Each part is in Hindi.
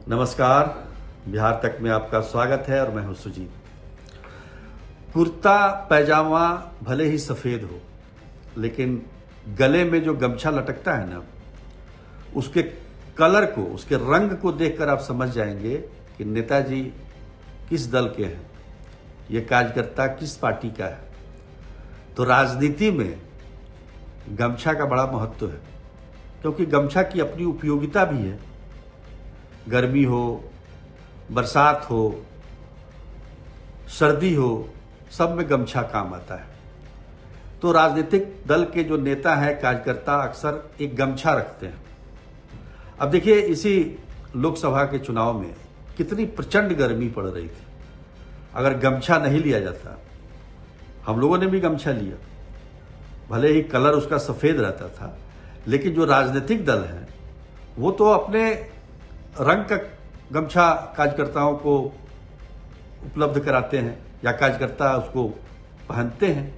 नमस्कार, बिहार तक में आपका स्वागत है और मैं हूं सुजीत। कुर्ता पैजामा भले ही सफ़ेद हो, लेकिन गले में जो गमछा लटकता है ना, उसके कलर को, उसके रंग को देखकर आप समझ जाएंगे कि नेताजी किस दल के हैं, ये कार्यकर्ता किस पार्टी का है। तो राजनीति में गमछा का बड़ा महत्व है, क्योंकि गमछा की अपनी उपयोगिता भी है। गर्मी हो, बरसात हो, सर्दी हो, सब में गमछा काम आता है। तो राजनीतिक दल के जो नेता हैं, कार्यकर्ता अक्सर एक गमछा रखते हैं। अब देखिए, इसी लोकसभा के चुनाव में कितनी प्रचंड गर्मी पड़ रही थी। अगर गमछा नहीं लिया जाता, हम लोगों ने भी गमछा लिया, भले ही कलर उसका सफ़ेद रहता था, लेकिन जो राजनीतिक दल हैं वो तो अपने रंग का गमछा कार्यकर्ताओं को उपलब्ध कराते हैं या कार्यकर्ता उसको पहनते हैं।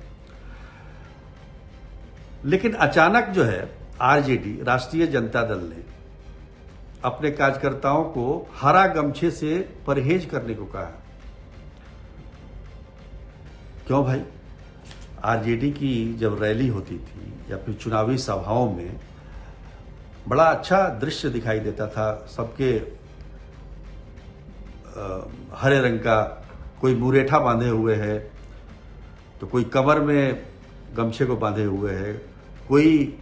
लेकिन अचानक जो है आरजेडी, राष्ट्रीय जनता दल ने अपने कार्यकर्ताओं को हरा गमछे से परहेज करने को कहा। क्यों भाई? आरजेडी की जब रैली होती थी या फिर चुनावी सभाओं में बड़ा अच्छा दृश्य दिखाई देता था। सबके हरे रंग का, कोई मुरेठा बांधे हुए है तो कोई कमर में गमछे को बांधे हुए है, कोई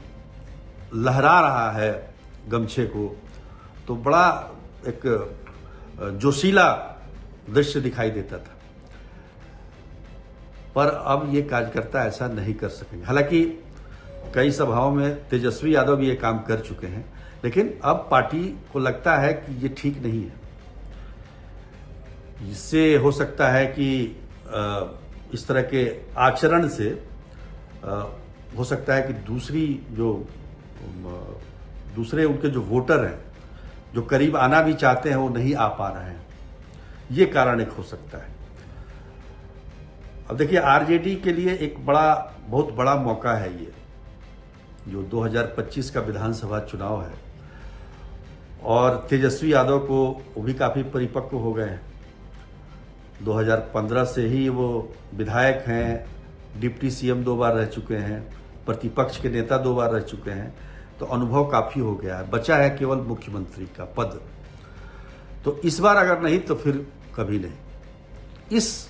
लहरा रहा है गमछे को, तो बड़ा एक जोशीला दृश्य दिखाई देता था। पर अब ये कार्यकर्ता ऐसा नहीं कर सकेंगे। हालांकि कई सभाओं में तेजस्वी यादव भी ये काम कर चुके हैं, लेकिन अब पार्टी को लगता है कि ये ठीक नहीं है। इससे हो सकता है कि इस तरह के आचरण से हो सकता है कि दूसरे उनके जो वोटर हैं, जो करीब आना भी चाहते हैं, वो नहीं आ पा रहे हैं। ये कारण एक हो सकता है। अब देखिए, आरजेडी के लिए एक बहुत बड़ा मौका है ये, जो 2025 का विधानसभा चुनाव है। और तेजस्वी यादव को वो भी काफ़ी परिपक्व हो गए हैं। 2015 से ही वो विधायक हैं, डिप्टी सीएम 2 बार रह चुके हैं, प्रतिपक्ष के नेता 2 बार रह चुके हैं। तो अनुभव काफ़ी हो गया है। बचा है केवल मुख्यमंत्री का पद। तो इस बार अगर नहीं तो फिर कभी नहीं। इस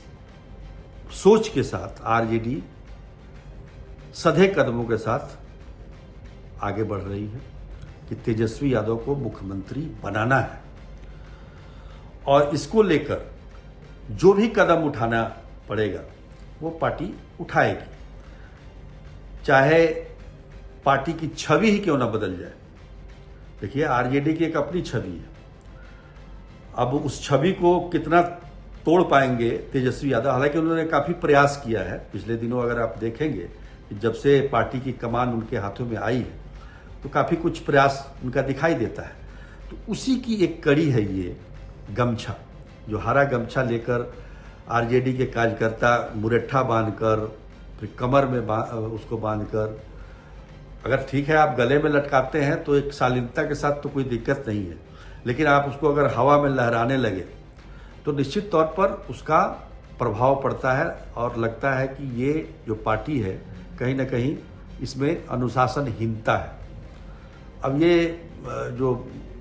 सोच के साथ आरजेडी सधे कदमों के साथ आगे बढ़ रही है कि तेजस्वी यादव को मुख्यमंत्री बनाना है। और इसको लेकर जो भी कदम उठाना पड़ेगा वो पार्टी उठाएगी, चाहे पार्टी की छवि ही क्यों ना बदल जाए। देखिए, आरजेडी की एक अपनी छवि है। अब उस छवि को कितना तोड़ पाएंगे तेजस्वी यादव। हालांकि उन्होंने काफ़ी प्रयास किया है पिछले दिनों। अगर आप देखेंगे कि जब से पार्टी की कमान उनके हाथों में आई है तो काफ़ी कुछ प्रयास उनका दिखाई देता है। तो उसी की एक कड़ी है ये गमछा, जो हरा गमछा लेकर आरजेडी के कार्यकर्ता मुरेठा बांधकर, फिर कमर में उसको बांधकर, अगर ठीक है आप गले में लटकाते हैं तो एक शालीनता के साथ तो कोई दिक्कत नहीं है, लेकिन आप उसको अगर हवा में लहराने लगे तो निश्चित तौर पर उसका प्रभाव पड़ता है और लगता है कि ये जो पार्टी है कहीं ना कहीं इसमें अनुशासनहीनता है। अब ये जो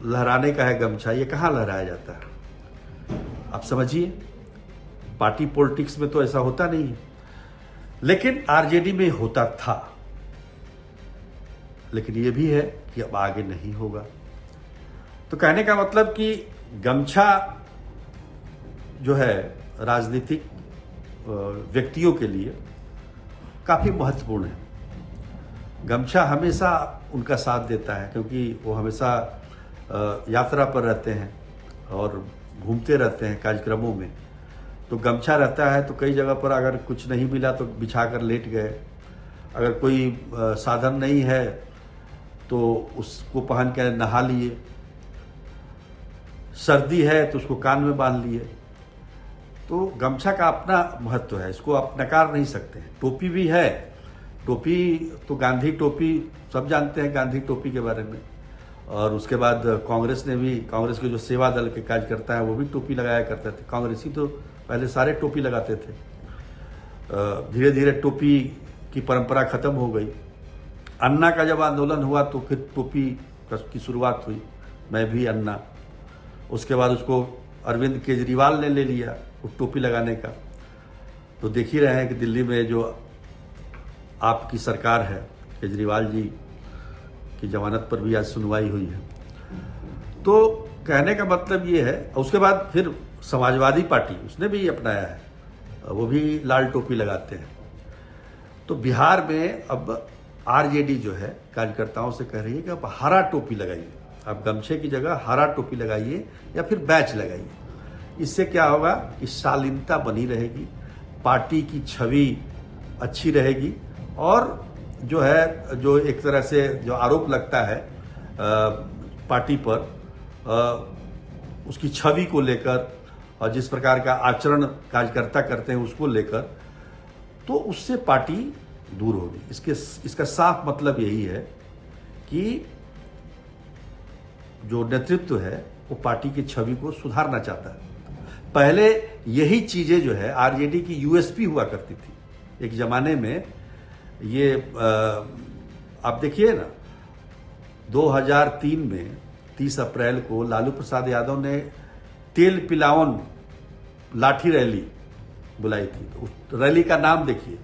लहराने का है गमछा, ये कहाँ लहराया जाता है? आप समझिए, पार्टी पॉलिटिक्स में तो ऐसा होता नहीं है, लेकिन आरजेडी में होता था। लेकिन ये भी है कि अब आगे नहीं होगा। तो कहने का मतलब कि गमछा जो है राजनीतिक व्यक्तियों के लिए काफ़ी महत्वपूर्ण है। गमछा हमेशा उनका साथ देता है, क्योंकि वो हमेशा यात्रा पर रहते हैं और घूमते रहते हैं कार्यक्रमों में। तो गमछा रहता है तो कई जगह पर अगर कुछ नहीं मिला तो बिछाकर लेट गए, अगर कोई साधन नहीं है तो उसको पहन के नहा लिए, सर्दी है तो उसको कान में बांध लिए। तो गमछा का अपना महत्व है, इसको आप नकार नहीं सकते। टोपी भी है, टोपी तो गांधी टोपी सब जानते हैं, गांधी टोपी के बारे में। और उसके बाद कांग्रेस ने भी, कांग्रेस के जो सेवा दल के कार्यकर्ता हैं वो भी टोपी लगाया करते थे। कांग्रेसी तो पहले सारे टोपी लगाते थे। धीरे धीरे टोपी की परंपरा खत्म हो गई। अन्ना का जब आंदोलन हुआ तो फिर टोपी की शुरुआत हुई, मैं भी अन्ना। उसके बाद उसको अरविंद केजरीवाल ने ले लिया वो टोपी लगाने का। तो देख ही रहे हैं कि दिल्ली में जो आपकी सरकार है, केजरीवाल जी की जमानत पर भी आज सुनवाई हुई है। तो कहने का मतलब ये है। उसके बाद फिर समाजवादी पार्टी उसने भी अपनाया है, वो भी लाल टोपी लगाते हैं। तो बिहार में अब आरजेडी जो है कार्यकर्ताओं से कह रही है कि आप हरा टोपी लगाइए, आप गमछे की जगह हरा टोपी लगाइए या फिर बैच लगाइए। इससे क्या होगा कि शालीनता बनी रहेगी, पार्टी की छवि अच्छी रहेगी, और जो है जो एक तरह से जो आरोप लगता है पार्टी पर उसकी छवि को लेकर और जिस प्रकार का आचरण कार्यकर्ता करते हैं उसको लेकर, तो उससे पार्टी दूर होगी। इसका साफ मतलब यही है कि जो नेतृत्व है वो पार्टी की छवि को सुधारना चाहता है। पहले यही चीजें जो है आरजेडी की यूएसपी हुआ करती थी एक जमाने में। ये आप देखिए ना, 2003 में 30 अप्रैल को लालू प्रसाद यादव ने तेल पिलावन लाठी रैली बुलाई थी। तो उस रैली का नाम देखिए।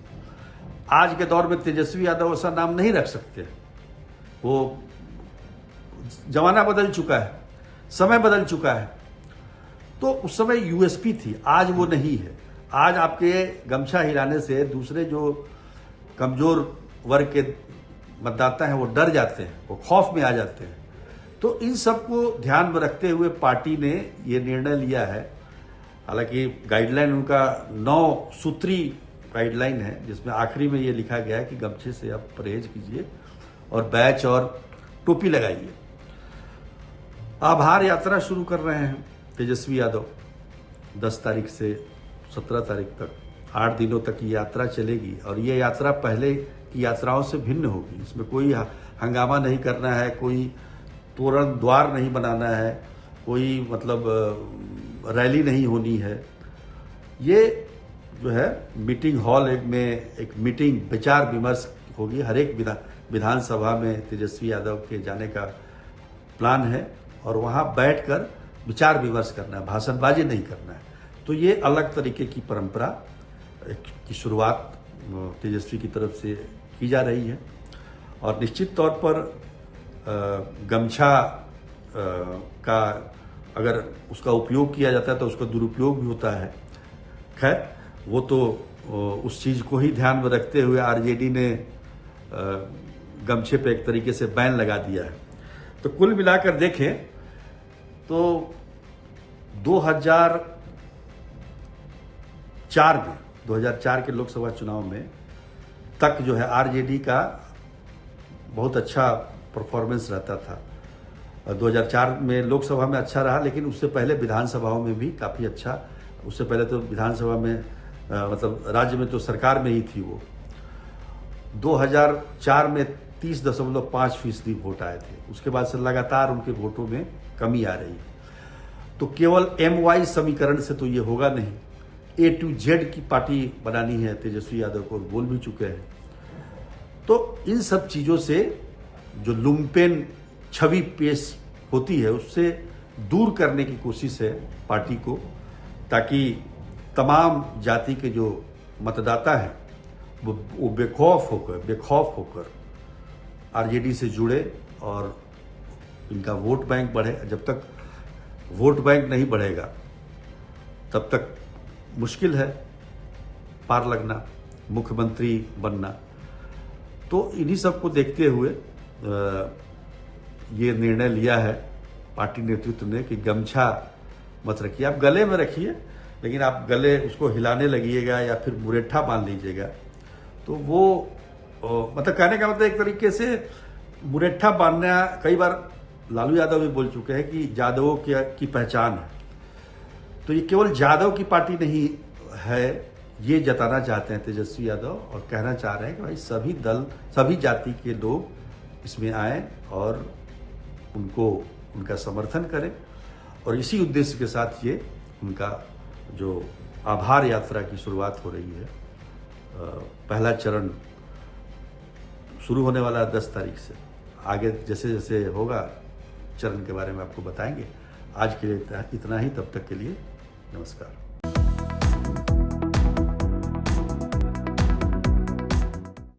आज के दौर में तेजस्वी यादव ऐसा नाम नहीं रख सकते। वो जमाना बदल चुका है, समय बदल चुका है। तो उस समय यूएसपी थी, आज वो नहीं है। आज आपके गमछा हिलाने से दूसरे जो कमजोर वर्ग के मतदाता हैं वो डर जाते हैं, वो खौफ में आ जाते हैं। तो इन सबको ध्यान में रखते हुए पार्टी ने ये निर्णय लिया है। हालांकि गाइडलाइन उनका 9 सूत्री गाइडलाइन है, जिसमें आखिरी में ये लिखा गया है कि गमछे से आप परहेज कीजिए और बैच और टोपी लगाइए। आभार यात्रा शुरू कर रहे हैं तेजस्वी यादव 10 तारीख से 17 तारीख तक, 8 दिनों तक ये यात्रा चलेगी। और ये यात्रा पहले की यात्राओं से भिन्न होगी। इसमें कोई हंगामा नहीं करना है, कोई तोरण द्वार नहीं बनाना है, कोई मतलब रैली नहीं होनी है। ये जो है मीटिंग हॉल में एक मीटिंग विचार विमर्श होगी। हर एक विधानसभा में तेजस्वी यादव के जाने का प्लान है और वहाँ बैठकर विचार विमर्श करना है, भाषणबाजी नहीं करना है। तो ये अलग तरीके की परंपरा की शुरुआत तेजस्वी की तरफ से की जा रही है। और निश्चित तौर पर गमछा का अगर उसका उपयोग किया जाता है तो उसका दुरुपयोग भी होता है। खैर, वो तो उस चीज़ को ही ध्यान में रखते हुए आरजेडी ने गमछे पे एक तरीके से बैन लगा दिया है। तो कुल मिलाकर देखें तो 2004 के लोकसभा चुनाव में तक जो है आरजेडी का बहुत अच्छा परफॉर्मेंस रहता था। 2004 में लोकसभा में अच्छा रहा, लेकिन उससे पहले विधानसभाओं में भी काफ़ी अच्छा। उससे पहले तो विधानसभा में मतलब राज्य में तो सरकार में ही थी वो। 2004 में 30.5% वोट आए थे। उसके बाद से लगातार उनके वोटों में कमी आ रही है। तो केवल MY समीकरण से तो ये होगा नहीं। A to Z की पार्टी बनानी है तेजस्वी यादव को, बोल भी चुके हैं। तो इन सब चीज़ों से जो लुम्पेन छवि पेश होती है उससे दूर करने की कोशिश है पार्टी को, ताकि तमाम जाति के जो मतदाता हैं वो बेखौफ होकर आरजेडी से जुड़े और इनका वोट बैंक बढ़े। जब तक वोट बैंक नहीं बढ़ेगा तब तक मुश्किल है पार लगना, मुख्यमंत्री बनना। तो इन्हीं सब को देखते हुए ये निर्णय लिया है पार्टी नेतृत्व ने कि गमछा मत रखिए, आप गले में रखिए, लेकिन आप गले उसको हिलाने लगिएगा या फिर मुरेठा बांध लीजिएगा तो वो मतलब कहने का मतलब एक तरीके से मुरेठा बांधना, कई बार लालू यादव भी बोल चुके हैं कि यादवों की पहचान है। तो ये केवल यादव की पार्टी नहीं है, ये जताना चाहते हैं तेजस्वी यादव और कहना चाह रहे हैं कि भाई सभी दल, सभी जाति के लोग इसमें आए और उनको उनका समर्थन करें और इसी उद्देश्य के साथ ये उनका जो आभार यात्रा की शुरुआत हो रही है, पहला चरण शुरू होने वाला है 10 तारीख से। आगे जैसे जैसे होगा चरण के बारे में आपको बताएंगे। आज के लिए इतना ही, तब तक के लिए नमस्कार।